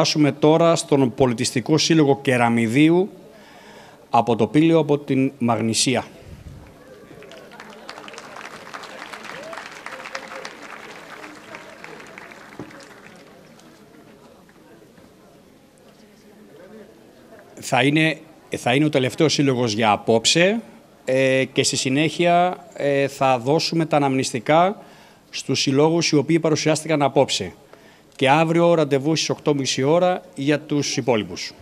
Φτάσουμε τώρα στον Πολιτιστικό Σύλλογο Κεραμιδίου από το Πήλιο, από την Μαγνησία. Θα είναι ο τελευταίος σύλλογος για απόψε και στη συνέχεια θα δώσουμε τα αναμνηστικά στους συλλόγους οι οποίοι παρουσιάστηκαν απόψε. Και αύριο ραντεβού στις 8.30 ώρα για τους υπόλοιπους.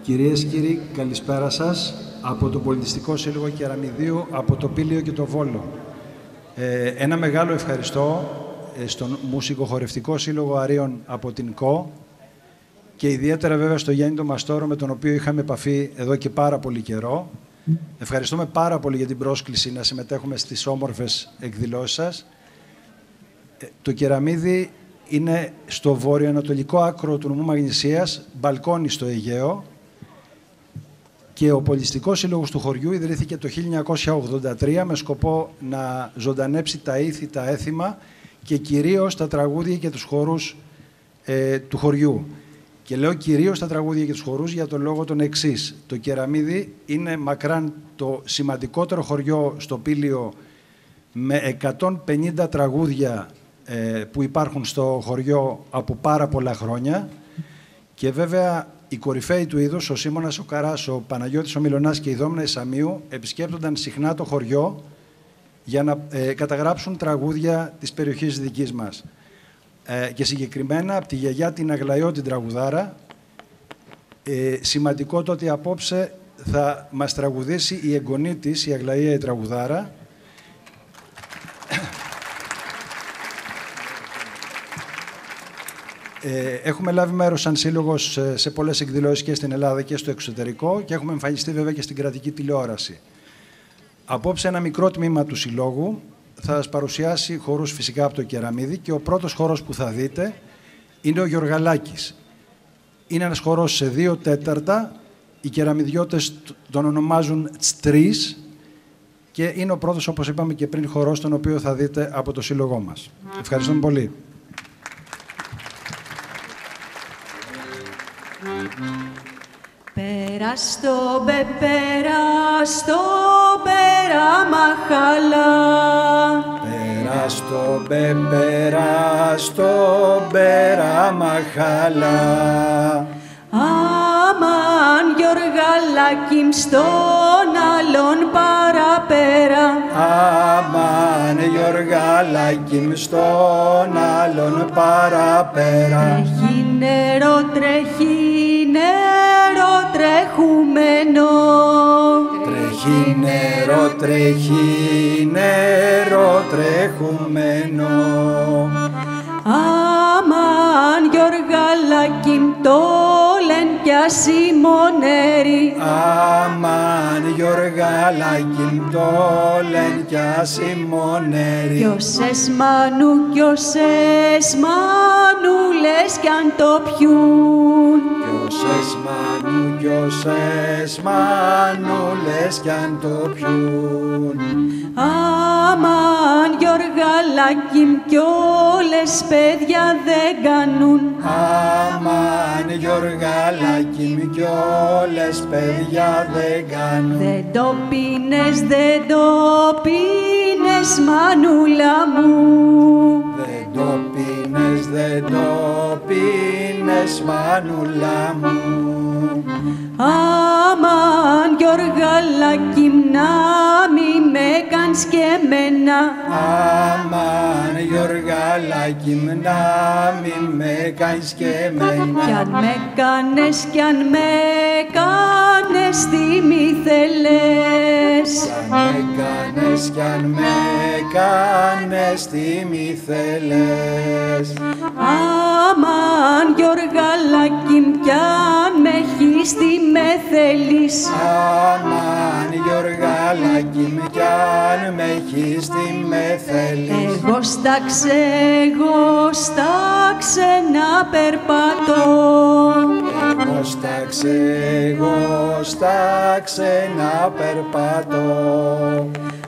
Κυρίες και κύριοι, καλησπέρα σας από το Πολιτιστικό Σύλλογο Κεραμιδίου, από το Πήλιο και το Βόλο. Ένα μεγάλο ευχαριστώ στον Μουσικοχορευτικό Σύλλογο Αρίων από την ΚΟ και ιδιαίτερα βέβαια στο Γιάννη τον Μαστόρο, με τον οποίο είχαμε επαφή εδώ και πάρα πολύ καιρό. Ευχαριστούμε πάρα πολύ για την πρόσκληση να συμμετέχουμε στις όμορφες εκδηλώσεις σας. Το Κεραμίδι είναι στο βορειοανατολικό άκρο του νομού Μαγνησίας, μπαλκόνι στο Αιγαίο, και ο Πολιτιστικός Σύλλογος του χωριού ιδρύθηκε το 1983 με σκοπό να ζωντανέψει τα ήθη, τα έθιμα και κυρίως τα τραγούδια και τους χορούς του χωριού. Και λέω κυρίως τα τραγούδια και τους χορούς για τον λόγο τον εξής. Το Κεραμίδι είναι μακράν το σημαντικότερο χωριό στο Πήλιο, με 150 τραγούδια που υπάρχουν στο χωριό από πάρα πολλά χρόνια, και βέβαια οι κορυφαίοι του είδους, ο Σίμωνας ο Καράς, ο Παναγιώτης ο Μιλωνάς και η Δόμνα Ισαμίου, επισκέπτονταν συχνά το χωριό για να καταγράψουν τραγούδια της περιοχής δικής μας. Και συγκεκριμένα από τη γιαγιά την Αγλαϊό την τραγουδάρα, σημαντικό το ότι απόψε θα μας τραγουδήσει η εγγονή της, η Αγλαία η τραγουδάρα. Έχουμε λάβει μέρος σαν σύλλογος σε πολλές εκδηλώσεις και στην Ελλάδα και στο εξωτερικό και έχουμε εμφανιστεί βέβαια και στην κρατική τηλεόραση. Απόψε ένα μικρό τμήμα του συλλόγου θα σας παρουσιάσει χορούς φυσικά από το Κεραμίδι, και ο πρώτος χορός που θα δείτε είναι ο Γιοργαλάκης. Είναι ένας χορός σε 2 τέταρτα, οι κεραμιδιώτες τον ονομάζουν Τστρίς, και είναι ο πρώτος, όπως είπαμε και πριν, χορός τον οποίο θα δείτε από το σύλλογό μας. Ευχαριστούμε πολύ. Πέρα στο πέρα μαχαλά. Πέρα στο πέρα μαχαλά. Αμάν Γιοργαλάκιμ στον άλλον παραπέρα. Αμάν Γιοργαλάκιμ στον άλλον παραπέρα. Τρέχει νερό τρεχούμενο. Τρέχει νερό τρεχούμενο. Αμάν Γιοργαλάκιμ το λεν πια Σιμονέρι. Αμάν Γιοργαλάκιμ το λεν πια Σιμονέρι. Κι όσες μανούλες κι αν το πιούν. Κι όσες μανούλες κι αν το πιούν. Αμάν Γιοργαλάκιμ κι όλες παιδιά δεν κάνουν. Αμάν Γιοργαλάκιμ κι όλες παιδιά δεν κάνουν. Δεν το πίνες μανούλα μου. Δεν το πίνες μανούλα μου. Αμάν Γιοργαλάκιμ να μη με κάνεις και εμένα. Αμάν Γιωργαλάκη μου, να μην με κάνεις και εμένα. Κι αν με κάνες, κι αν με κάνες, τι μη θέλες. Κι αν με κάνεις, κι αν με κάνες, τι μη θέλες. Αμάν Γιωργαλάκη μου, κι αν με έχεις, τι με θέλεις. Αμάν Γιωργαλάκη μου, κι αν με έχεις, τι με θέλεις. Εγώ στα ξένα περπατώ. Εγώ στα ξένα περπατώ.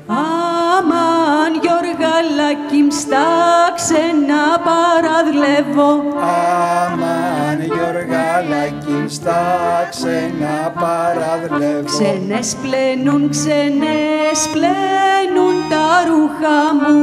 Αμάν Γιωργαλάκη μ, στα ξένα παραδλεύω. Αμάν Γιωργαλάκη μ, στα ξένα παραδλεύω. Ξένες πλένουν τα ρούχα μου.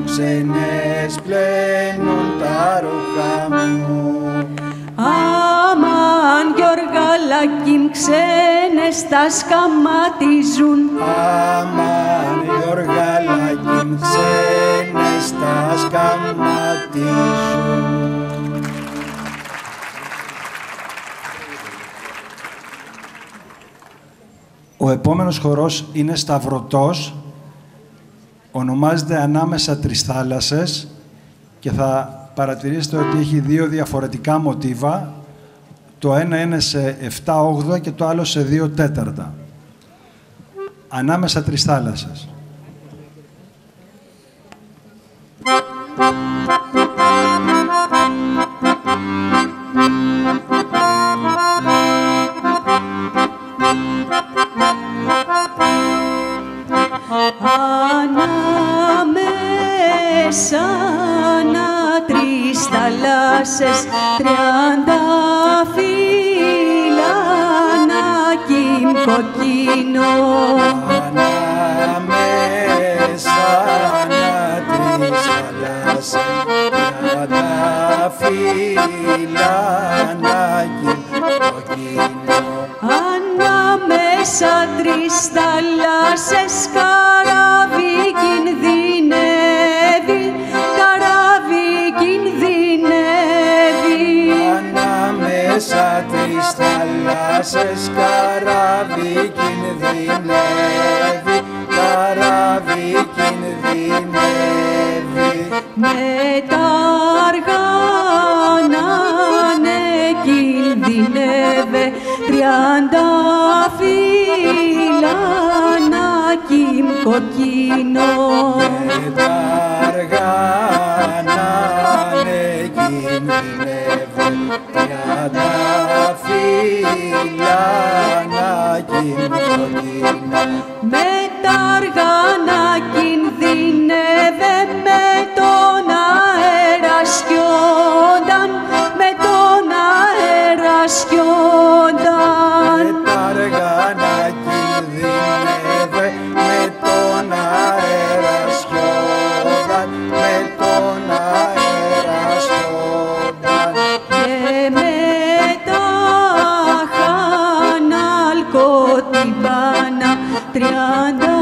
Ξένες πλένουν τα ρούχα μου. Αμάν Γιωργαλάκη μ, ξένες τα σκαματίζουν. Αμάν Γιωργαλάκη μ, ξένες τα σκαματίζουν. Ο επόμενος χορός είναι σταυρωτός. Ονομάζεται «Ανάμεσα τρεις θάλασσες» και θα παρατηρήσετε ότι έχει δύο διαφορετικά μοτίβα. Το ένα είναι σε 7/8 και το άλλο σε 2/4. «Ανάμεσα τρεις θάλασσες». Ανάμεσα τρεις θάλασσες, 30 φυλανάκι κοκκίνο. Ανάμεσα τρεις θάλασσες, 30 φυλανάκι κοκκίνο. Ανάμεσα τρεις θάλασσες, καράβι κινδυνεύει, καράβι κινδυνεύει. Ανάμεσα τρεις θάλασσες, καράβι κινδυνεύει, καράβι κινδυνεύει. Με τα αργάνα ναι κινδυνεύε, 30 φυλανάκι κοκκίνο. Με τα αργάνα ναι κινδυνεύε, 30 φυλανάκι κοκκίνο. Με τα αργάνα κινδυνεύε, με τον αέρα σκιόνταν, με τον αέρα σκιόνταν. Με τα αργάνα κινδυνεύε, με τον αέρα σκιόνταν, με τον αέρα σκιόνταν. Και με τα χαναλκοτυμπάνα, 30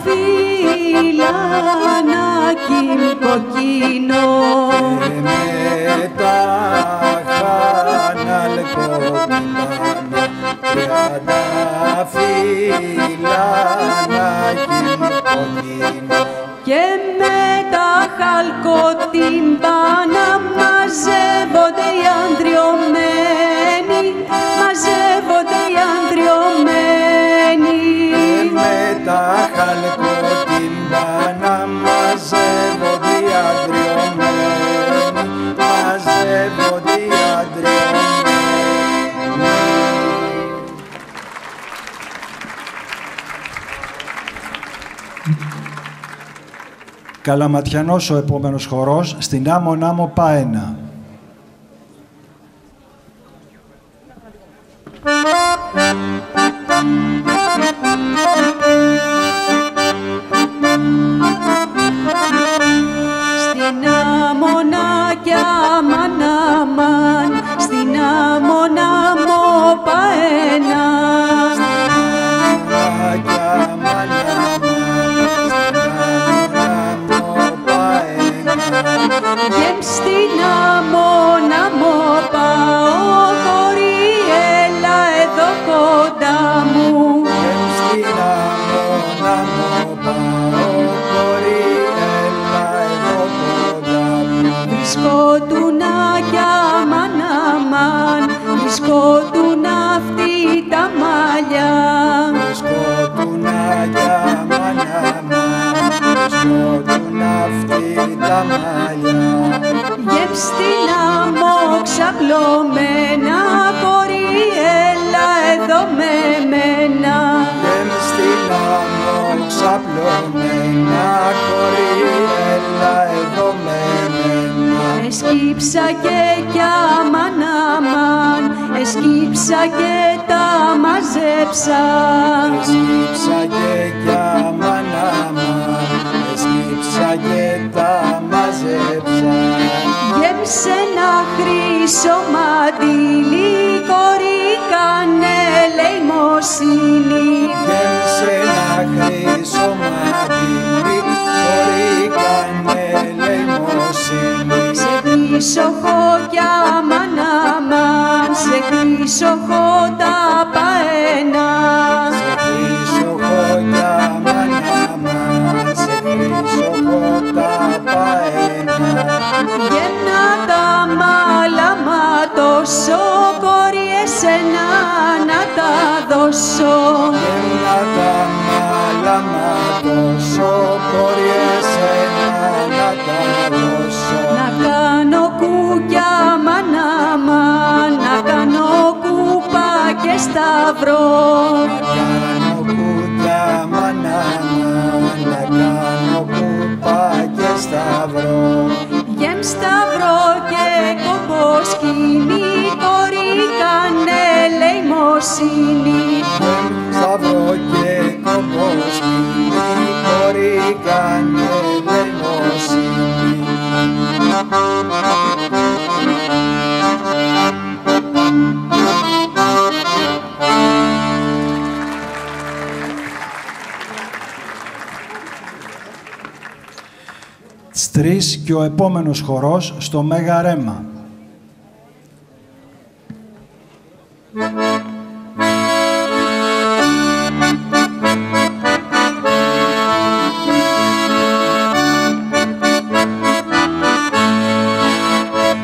φυλανάκι κοκκίνο. Και με τα χαναλκοτυμπάνα, 30 φυλανάκι κοκκίνο. Και με τα χαλκοτυμπάνα μαζεύονται οι ανδριωμένοι, μαζεύονται οι ανδριωμένοι. Με τα χαλκοτυμπάνα μαζεύονται οι ανδριωμένοι, μαζεύονται οι ανδριωμένοι. Καλαματιανός ο επόμενος χορός, στην Άμμο Νάμο Πάενα. Στην Άμμονα κι αμάν αμάν, στην Άμμο Νάμο Πάενα. Κι αμάν τα μαλλιά. Γεμ' στην άμμο ξαπλωμένα, κορί έλα εδώ με μένα. Γεμ' στην άμμο ξαπλωμένα, κορί έλα εδώ με μένα. Εσκύψα και κι αμάν αμάν, εσκύψα και τα μαζέψα. Εσκύψα και κι αμάν αμάν, εσκύψα και τα μαζέψα. Γεμ' σ' ένα χρυσό μαντίλι, κορί κάνε ελεημοσύνη. Γεμ' σ' ένα χρυσό μαντίλι, κορί κάνε ελεημοσύνη. Σε χρυσοχώ κι αμάν αμάν, σε χρυσοχώ τα παένα. Σε χρυσοχώ κι αμάν αμάν, σε χρυσοχώ τα παένα. Γεμνά τα μάλαμα τόσο, κορί εσένα να τα δώσω. Γεμνά τα μάλαμα τόσο, κορί εσένα να τα δώσω. Να κάνω κούκια αμάν αμάν, να κάνω κούπα και σταυρό. Να κάνω κούκια αμάν αμάν, να κάνω κούπα και σταυρό. Γεμ' σταυρό και κομποσκήνη, κορί κάνε ελεημοσύνη. Σταυρό και κομποσκήνη, κορί κάνε ελεημοσύνη. Τις 3 και ο επόμενος χορός στο Μέγα Ρέμα.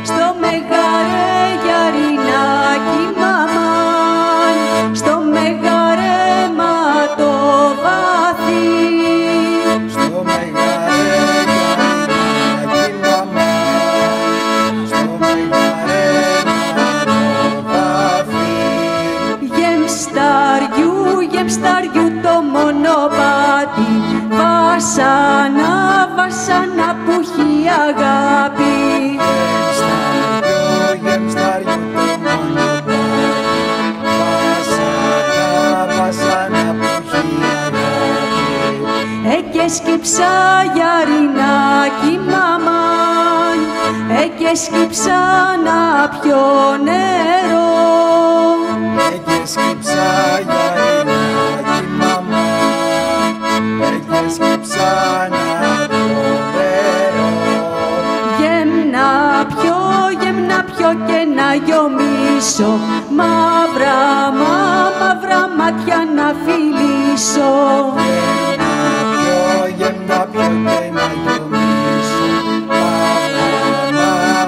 Στο μεγαρέ γιαρινάκι μαμάν, στο μεγαρέμα το βαθύ. Στο μεγαρέ γιαρινάκι μαμάν, στο μεγαρέ το βαθύ. Γεμ' σταριού το μονοπάτι, βασάνα, βασάνα που έχει αγάπη. Γεμ' σταριού το μονοπάτι, βασάνα, βασάνα που έχει αγάπη. Και σκύψα γιαρινάκι μαμάν, και σκύψα να πιω νερό. Και σκύψα γιαρινάκι μαμάν, και σκύψα να πιω νερό. Γεμ' να πιω και να γιομίσω, μαύρα μάτια να φιλήσω. Γεμ' να πιω και να γιομίσω,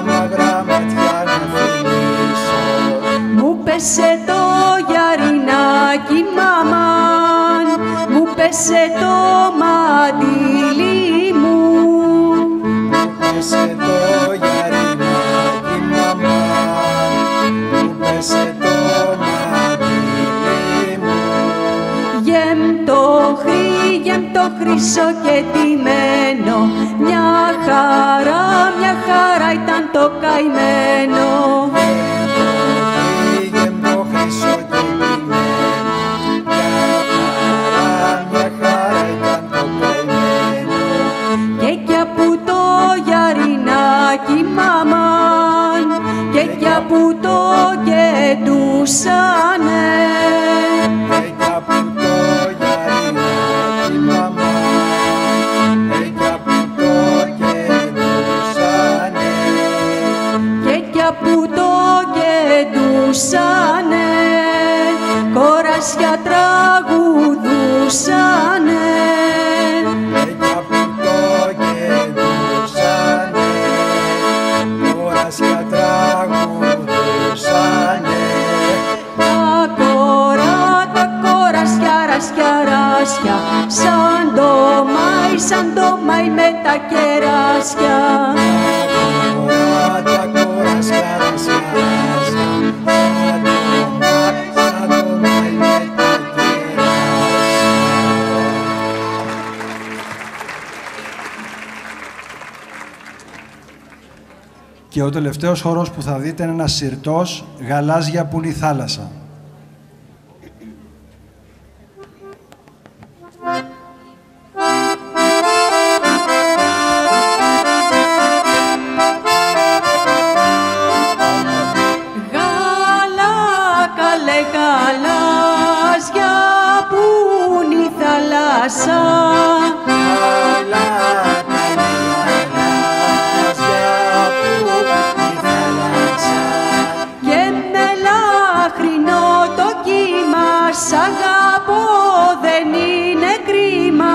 μαύρα μάτια να φιλήσω. Μου πέσε το γιαρινάκι μαμάν, μου πέσε το μαντίλι μου. Μου πέσε το γιαρινάκι μαμάν, μου πέσε το μαντίλι μου. Γεμ' το χρυσό και τιμένο, μια χαρά ήταν το καημένο. Γεμ' το χρυσό και τιμένο, μια χαρά ήταν το καημένο. Και από το γιαρινάκι μαμάν, και από το γεντούσανε. Και από το γιαρινάκι μαμάν, και από το γεντούσανε. Και από το γεντούσανε, κοράσια τραγουδούσανε. Και από το γεντούσανε, κοράσια τραγουδούσανε. κεράσια. κοράτια κοράσια ρασιάζια, σαν το μάι με τα κεράσια. Και ο τελευταίος χορός που θα δείτε είναι ένας συρτός, «Γαλάζια που είναι η θάλασσα». Γαλάζια που είναι η θάλασσα. Καλά, καλά, γαλάζια που είναι η θάλασσα. Και με λάχρινο το κύμα σ' αγαπώ, δεν είναι κρίμα.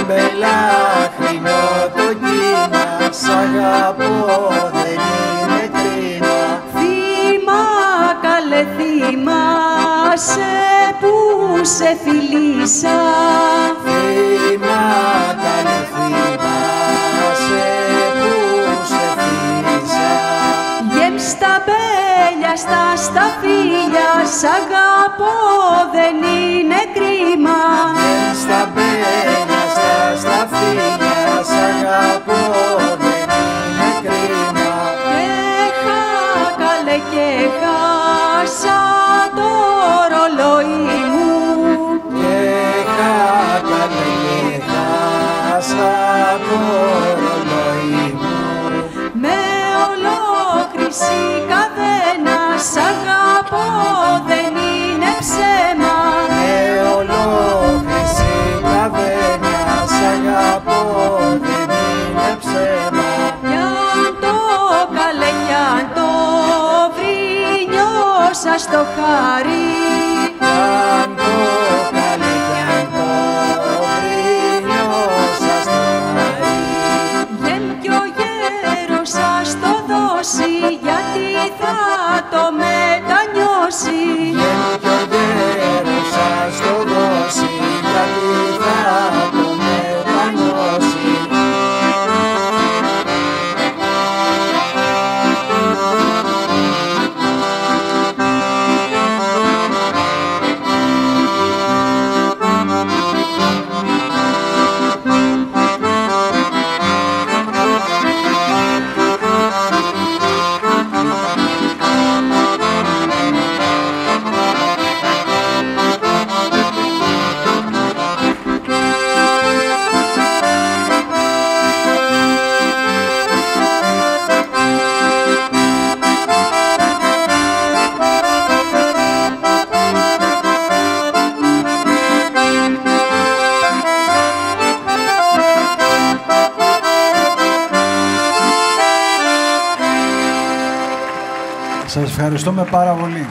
Μπελάχρινο το κύμα, σ' αγαπώ, δεν είναι κρίμα. Θύμα, καλέ θυμάσαι που σε φιλήσα. Θύμα, καλέ θυμάσαι που σε φίλησα. Γεμ στα μπέλια, στα σταφύλια, σ' αγαπώ, δεν είναι κρίμα. Στα μπέλια, στα σταφύλια, σ' αγαπώ, δεν είναι κρίμα. Έχα, καλέ, και χάσα το ρολόι μου. Και χάκανε και χάσα το ρολόι μου. Με ολόκληρη καδένα σ' αγαπώ, δεν είναι ψέμα. Με ολόκληρη καδένα, σ' αγαπώ, δεν είναι ψέμα. Κι αν το καλέ, κι αν το βρινιώσα στο χαρί. Αν το καλέ κι αν το βρινιώσα στο χαρί. Γεμ κι ο γέρος σας το δώσει, γιατί θα το μετανιώσει. Και ο γέρος σας το δώσει, γιατί θα το μετανιώσει. Σας ευχαριστούμε πάρα πολύ.